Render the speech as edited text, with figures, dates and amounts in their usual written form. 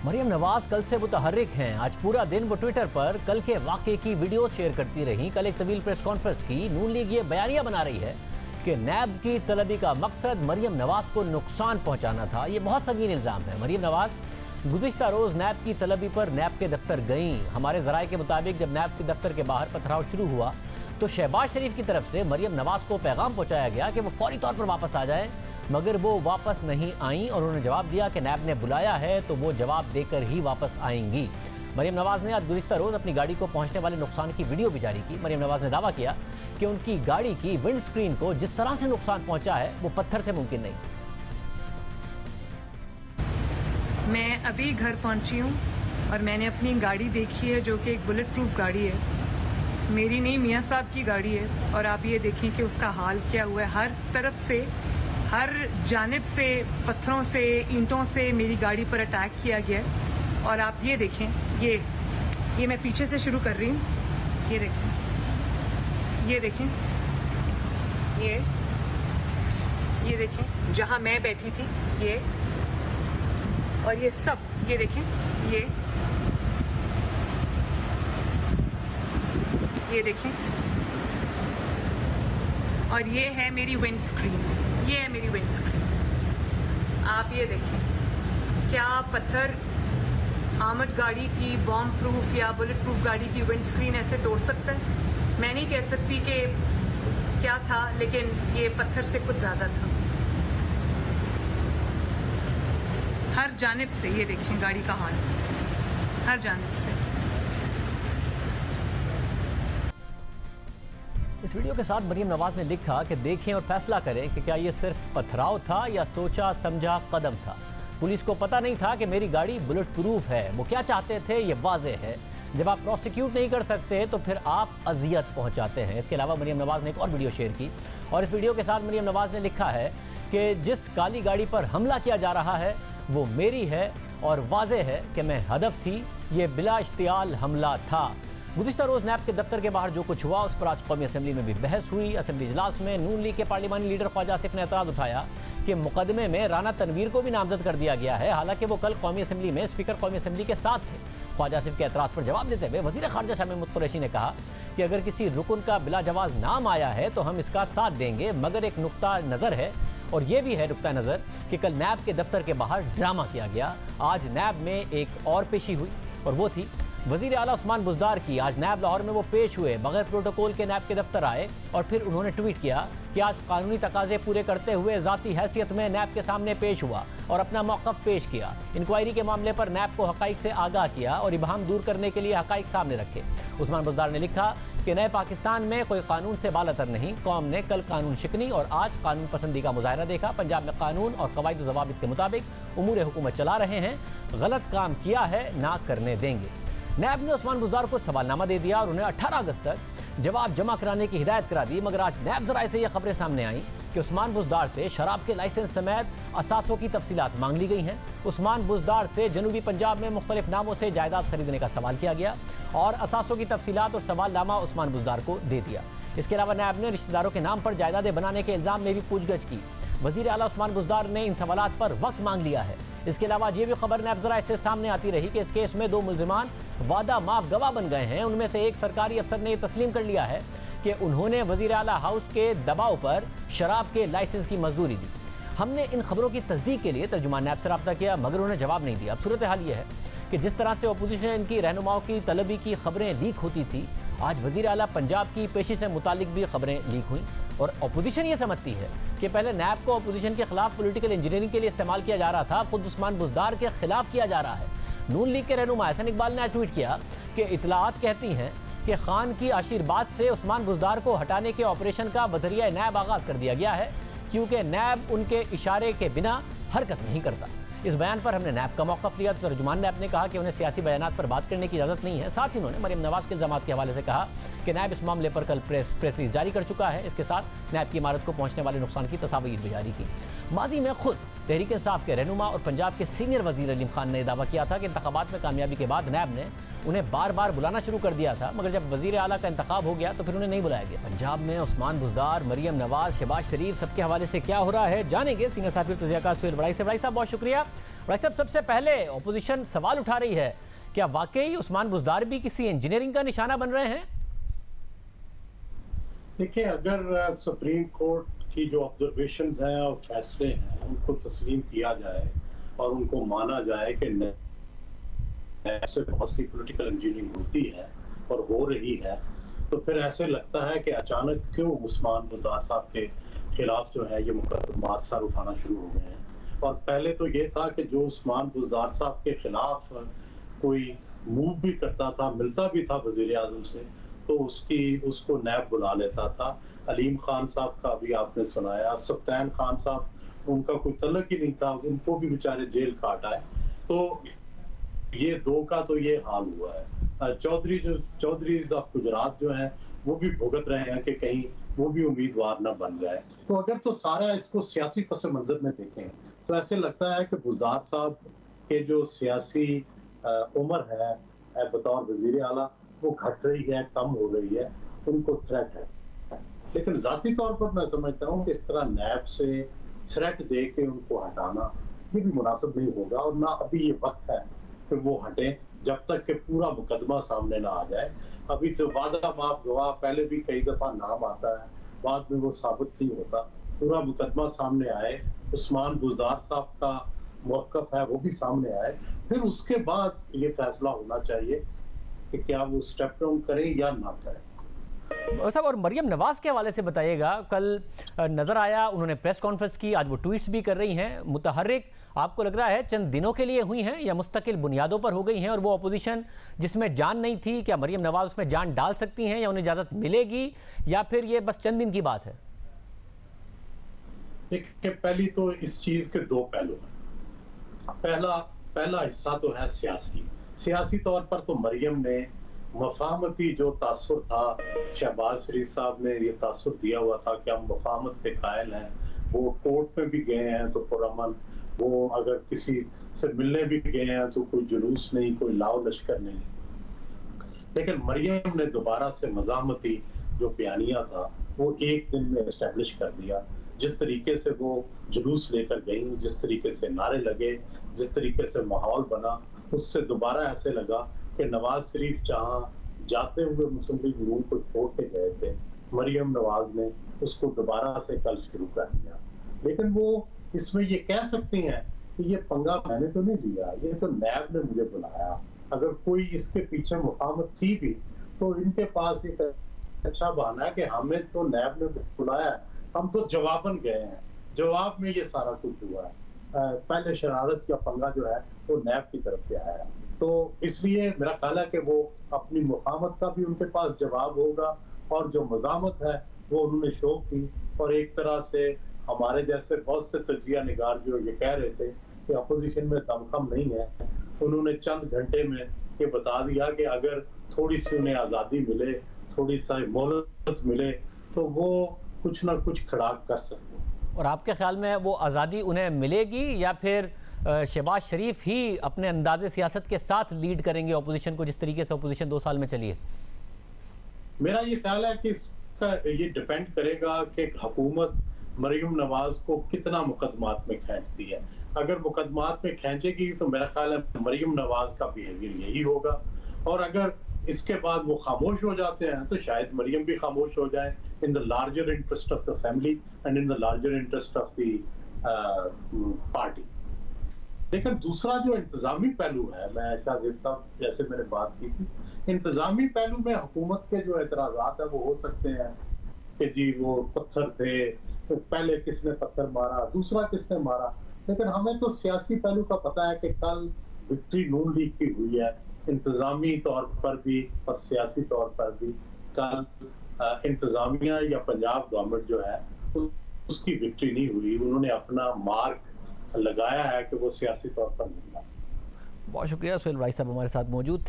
मरियम नवाज कल से मुतहर्रिक हैं। आज पूरा दिन वो ट्विटर पर कल के वाक़े की वीडियो शेयर करती रहीं। कल एक तवील प्रेस कॉन्फ्रेंस की नून लीग ये बयानिया बना रही है कि नैब की तलबी का मकसद मरियम नवाज को नुकसान पहुंचाना था। ये बहुत संगीन इल्ज़ाम है। मरियम नवाज गुज़िश्ता रोज़ नैब की तलबी पर नैब के दफ्तर गईं। हमारे ज़राए के मुताबिक जब नैब के दफ्तर के बाहर पथराव शुरू हुआ तो शहबाज शरीफ की तरफ से मरियम नवाज को पैगाम पहुंचाया गया कि वो फौरी तौर पर वापस आ जाएं, मगर वो वापस नहीं आईं और उन्होंने जवाब दिया कि नैब ने बुलाया है तो वो जवाब देकर ही वापस आएंगी। मरियम नवाज ने आज गुज़िश्ता रोज़ अपनी गाड़ी को पहुंचने वाले नुकसान की वीडियो भी जारी की। मरियम नवाज ने दावा किया कि उनकी गाड़ी की विंड स्क्रीन को जिस तरह से नुकसान पहुंचा है वो पत्थर से मुमकिन नहीं। मैं अभी घर पहुंची हूं और मैंने अपनी गाड़ी देखी है जो कि एक बुलेट प्रूफ गाड़ी है। मेरी नहीं, मियाँ साहब की गाड़ी है और आप ये देखें कि उसका हाल क्या हुआ है। हर तरफ से, हर जानिब से पत्थरों से, ईंटों से मेरी गाड़ी पर अटैक किया गया है। और आप ये देखें, ये मैं पीछे से शुरू कर रही हूँ। ये देखें, ये देखें जहाँ मैं बैठी थी, ये और ये सब, ये देखें, ये देखें, और ये है मेरी विंड स्क्रीन। ये है मेरी विंड स्क्रीन। आप ये देखें, क्या पत्थर आर्मर्ड गाड़ी की, बॉम्ब प्रूफ या बुलेट प्रूफ गाड़ी की विंड स्क्रीन ऐसे तोड़ सकता है? मैं नहीं कह सकती कि क्या था, लेकिन ये पत्थर से कुछ ज्यादा था। हर जानिब से ये देखें गाड़ी का हाल, हर जानिब से। इस वीडियो के साथ मरियम नवाज ने लिखा कि देखें और फैसला करें कि क्या ये सिर्फ पथराव था या सोचा समझा कदम था। पुलिस को पता नहीं था कि मेरी गाड़ी बुलेट प्रूफ है। वो क्या चाहते थे ये वाज़ेह है। जब आप प्रोसिक्यूट नहीं कर सकते तो फिर आप अजियत पहुंचाते हैं। इसके अलावा मरियम नवाज ने एक और वीडियो शेयर की और इस वीडियो के साथ मरियम नवाज ने लिखा है कि जिस काली गाड़ी पर हमला किया जा रहा है वो मेरी है और वाज़ेह है कि मैं हदफ थी। ये बिला इश्तियाल हमला था। गुज़िश्ता रोज़ नैब के दफ्तर के बाहर जो कुछ हुआ उस पर आज कौमी असम्बली में भी बहस हुई। असम्बली इजलास में नून लीग के पार्लिमानी लीडर ख्वाजा आसिफ ने एतराज़ उठाया कि मुकदमे में राना तनवीर को भी नामजद कर दिया गया है, हालांकि वो कल कौमी असम्बली में स्पीकर कौमी असम्बली के साथ थे। ख्वाजा आसिफ के एतराज़ पर जवाब देते हुए वज़ीर ख़ारजा शाह महमूद कुरैशी ने कहा कि अगर किसी रुकन का बिला जवाज़ नाम आया है तो हम इसका साथ देंगे, मगर एक नुक्ता नज़र है और ये भी है नुक्ता नज़र कि कल नैब के दफ्तर के बाहर ड्रामा किया गया। आज नैब में एक और पेशी हुई और वो थी वज़ीर आला उस्मान बुज़दार की। आज नैब लाहौर में वो पेश हुए, बगैर प्रोटोकॉल के नैब के दफ्तर आए और फिर उन्होंने ट्वीट किया कि आज कानूनी तकाजे पूरे करते हुए ज़ाती हैसियत में नैब के सामने पेश हुआ और अपना मौक़िफ़ पेश किया। इंक्वायरी के मामले पर नैब को हक़ाइक़ से आगाह किया और इबहम दूर करने के लिए हक़ाइक़ सामने रखे। उस्मान बुज़दार ने लिखा कि नए पाकिस्तान में कोई कानून से बालतर नहीं। कौम ने कल कानून शिकनी और आज कानून पसंदी का मुजाहरा देखा। पंजाब में कानून और कवायद व ज़वाबित के मुताबिक उमूर हुकूमत चला रहे हैं। गलत काम किया है ना करने देंगे। नैब ने उस्मान बुज़दार को सवालनामा दे दिया और उन्हें 18 अगस्त तक जवाब जमा कराने की हिदायत करा दी, मगर आज नैब ज़राए से यह खबरें सामने आईं कि उस्मान बुज़दार से शराब के लाइसेंस समेत असासों की तफसीलात मांग ली गई हैं। उस्मान बुज़दार से जनूबी पंजाब में मुख्तलिफ नामों से जायदाद खरीदने का सवाल किया गया और असासों की तफसीलात और सवालनामा उस्मान बुज़दार को दे दिया। इसके अलावा नैब ने रिश्तेदारों के नाम पर जायदादें बनाने के इल्ज़ाम में भी पूछगछ की। वज़ीर आला उस्मान बुज़दार ने इन सवालात पर वक्त मांग लिया है। इसके अलावा ये भी खबर नैब ज़राए से सामने आती रही कि इस केस में 2 मुल्ज़िमान वादा माफ गवाह बन गए हैं। उनमें से एक सरकारी अफसर ने तस्लीम कर लिया है कि उन्होंने वज़ीर आला हाउस के दबाव पर शराब के लाइसेंस की मजदूरी दी। हमने इन खबरों की तस्दीक के लिए तर्जुमान नैब से रब्ता किया, मगर उन्होंने जवाब नहीं दिया। अब सूरत हाल ये है कि जिस तरह से अपोजिशन की रहनुमाओं की तलबी की खबरें लीक होती थी, आज वज़ीर आला पंजाब की पेशी से मुतालिक भी खबरें लीक हुई और अपोजिशन ये समझती है कि पहले नैब को अपोजिशन के खिलाफ पॉलिटिकल इंजीनियरिंग के लिए इस्तेमाल किया जा रहा था, खुद उस्मान बुज़दार के खिलाफ किया जा रहा है। नून लीग के रहनुमा एहसन इकबाल ने आज ट्वीट किया कि इतलात कहती हैं कि खान की आशीर्वाद से उस्मान बुज़दार को हटाने के ऑपरेशन का बदरिया नैब आगाज़ कर दिया गया है, क्योंकि नैब उनके इशारे के बिना हरकत नहीं करता। इस बयान पर हमने नैब का मौक़िफ़ लिया तो तर्जुमान नैब ने कहा कि उन्हें सियासी बयानात पर बात करने की इजाज़त नहीं है। साथ ही उन्होंने मरियम नवाज के इल्ज़ामात के हवाले से कहा कि नैब इस मामले पर कल प्रेस रिलीज जारी कर चुका है। इसके साथ नैब की इमारत को पहुँचने वाले नुकसान की तस्वीर भी जारी की। माजी में खुद तहरीक इंसाफ के रहनुमा और पंजाब के सीनियर वज़ीर अलीम खान ने दावा किया था कि इंतखाबात में कामयाबी के बाद नैब ने उन्हें बार बार बुलाना शुरू कर दिया था, मगर जब वज़ीर आला का इंतखाब हो गया तो फिर उन्हें नहीं बुलाया गया। पंजाब में उस्मान बुज़दार, मरियम नवाज, शहबाज शरीफ सबके हवाले से क्या हो रहा है जानेंगे सीनियर साथी तज़ियाकार सुहेल बड़ाई से। बड़ाई साहब बहुत शुक्रिया। भाई साहब, सबसे पहले ऑपोजिशन सवाल उठा रही है, क्या वाकई उस्मान बुज़दार भी किसी इंजीनियरिंग का निशाना बन रहे हैं? देखिए, अगर सुप्रीम कोर्ट की जो ऑब्जर्वेशन हैं और फैसले हैं उनको तस्लीम किया जाए और उनको माना जाए कि ऐसे बहुत सी पॉलिटिकल इंजीनियरिंग होती है और हो रही है, तो फिर ऐसे लगता है कि अचानक क्यों उस्मान बुज़दार साहब के खिलाफ जो है ये मुकदमा सर उठाना शुरू हो गए हैं। और पहले तो ये था कि जो उस्मान बुज़दार साहब के खिलाफ कोई मूव भी करता था, मिलता भी था वज़ीर आज़म से, तो उसको नैब बुला लेता था। अलीम खान साहब का भी आपने सुनाया, सुल्तान खान साहब उनका कोई तल्लुक ही नहीं था, उनको भी बेचारे जेल काट आए। तो ये दो का तो ये हाल हुआ है। चौधरी ऑफ गुजरात जो है वो भी भुगत रहे हैं कि कहीं वो भी उम्मीदवार न बन जाए। तो अगर तो सारा इसको सियासी पस मंजर में देखें तो ऐसे लगता है कि बुज़दार साहब के जो सियासी उम्र है बतौर वजीर आला वो घट रही है, कम हो रही है, उनको थ्रेट है। लेकिन जाती तौर पर मैं समझता हूँ कि इस तरह नैब से थ्रेट दे के उनको हटाना ये भी मुनासिब नहीं होगा, और ना अभी ये वक्त है कि वो हटे जब तक कि पूरा मुकदमा सामने ना आ जाए। अभी तो वादा माफ गवाह पहले भी कई दफा नाम आता है, बाद में वो साबित नहीं होता। पूरा मुकदमा सामने आए, उस्मान बुज़दार साहब का मौक़िफ़ है वो भी सामने आए, फिर उसके बाद ये फैसला होना चाहिए कि क्या वो स्टेप डाउन करें या ना करें। साहब, और मरियम नवाज के हवाले से बताइएगा, कल नजर आया उन्होंने प्रेस कॉन्फ्रेंस की, आज वो ट्वीट्स भी कर रही हैं। मुतहर्रिक आपको लग रहा है चंद दिनों के लिए हुई हैं या मुस्तकिल बुनियादों पर हो गई हैं? और वो अपोजिशन जिसमें जान नहीं थी, क्या मरियम नवाज उसमें जान डाल सकती हैं या उन्हें इजाजत मिलेगी, या फिर ये बस चंद दिन की बात है? देखिए, पहली तो इस चीज के दो पहलू हैं। पहला हिस्सा तो है सियासी तौर पर तो मरियम ने मफाहमती जो तासुर था, शहबाज शरीफ साहब ने ये तासुर दिया हुआ था कि हम मफाहमत के कायल हैं, वो कोर्ट में भी गए हैं तो पुरअमन, वो अगर किसी से मिलने भी गए हैं तो कोई जुलूस नहीं, कोई लाव लश्कर नहीं। लेकिन मरियम ने दोबारा से मज़ामती जो बयानिया था वो एक दिन में एस्टेब्लिश कर दिया। जिस तरीके से वो जुलूस लेकर गई, जिस तरीके से नारे लगे, जिस तरीके से माहौल बना, उससे दोबारा ऐसे लगा कि नवाज शरीफ जहाँ जाते हुए मुस्लिम लीग नून को छोड़ के गए थे, मरियम नवाज ने उसको दोबारा से कल शुरू कर दिया। लेकिन वो इसमें ये कह सकती हैं कि ये पंगा मैंने तो नहीं लिया, ये तो नैब ने मुझे बुलाया। अगर कोई इसके पीछे मुफाहमत थी भी तो इनके पास एक अच्छा बहाना है कि हमें तो नैब ने बुलाया, हम तो जवाबन गए हैं, जवाब में ये सारा कुछ हुआ है। पहले शरारत या पंगा जो है वो नैब की तरफ से आया है। तो इसलिए मेरा ख्याल है कि वो अपनी मुफाहमत का भी उनके पास जवाब होगा, और जो मज़ामत है वो उन्होंने शो की। और एक तरह से हमारे जैसे बहुत से तजिया निगार जो ये कह रहे थे कि अपोजिशन में दमखम नहीं है, उन्होंने चंद घंटे में ये बता दिया कि अगर थोड़ी सी उन्हें आज़ादी मिले, थोड़ी सी मोहलत मिले, तो वो कुछ ना कुछ खड़ाक कर सकते हैं। और आपके ख्याल में वो आज़ादी उन्हें मिलेगी या फिर शहबाज शरीफ ही अपने अंदाजे सियासत के साथ लीड करेंगे ऑपोजिशन को, जिस तरीके से ऑपोजिशन 2 साल में चली है? मेरा ये ख्याल है कि इसका ये डिपेंड करेगा कि हुकूमत मरियम नवाज को कितना मुकदमात में खींचती है। अगर मुकदमात में खींचेगी तो मेरा ख्याल है मरियम नवाज का बिहेवियर यही होगा, और अगर इसके बाद वो खामोश हो जाते हैं तो शायद मरियम भी खामोश हो जाए, in the larger interest of the family and in the larger interest of the party. लेकिन दूसरा जो इंतजामी पहलू है, मैं शायद जैसे मैंने बात की थी, इंतजामी पहलू में हुकूमत के जो एतराज़ात है वो हो सकते हैं कि जी वो पत्थर थे, तो पहले किसने पत्थर मारा, दूसरा किसने मारा। लेकिन हमें तो सियासी पहलू का पता है कि कल विक्ट्री नून लीग की हुई है, इंतजामी तौर पर भी और सियासी तौर पर भी। कल इंतजामिया या पंजाब गवर्नमेंट जो है उसकी विक्ट्री नहीं हुई, उन्होंने अपना मार्क लगाया है कि वो सियासी तौर पर नहीं। बहुत शुक्रिया सुहेल राय साहब हमारे साथ मौजूद थे।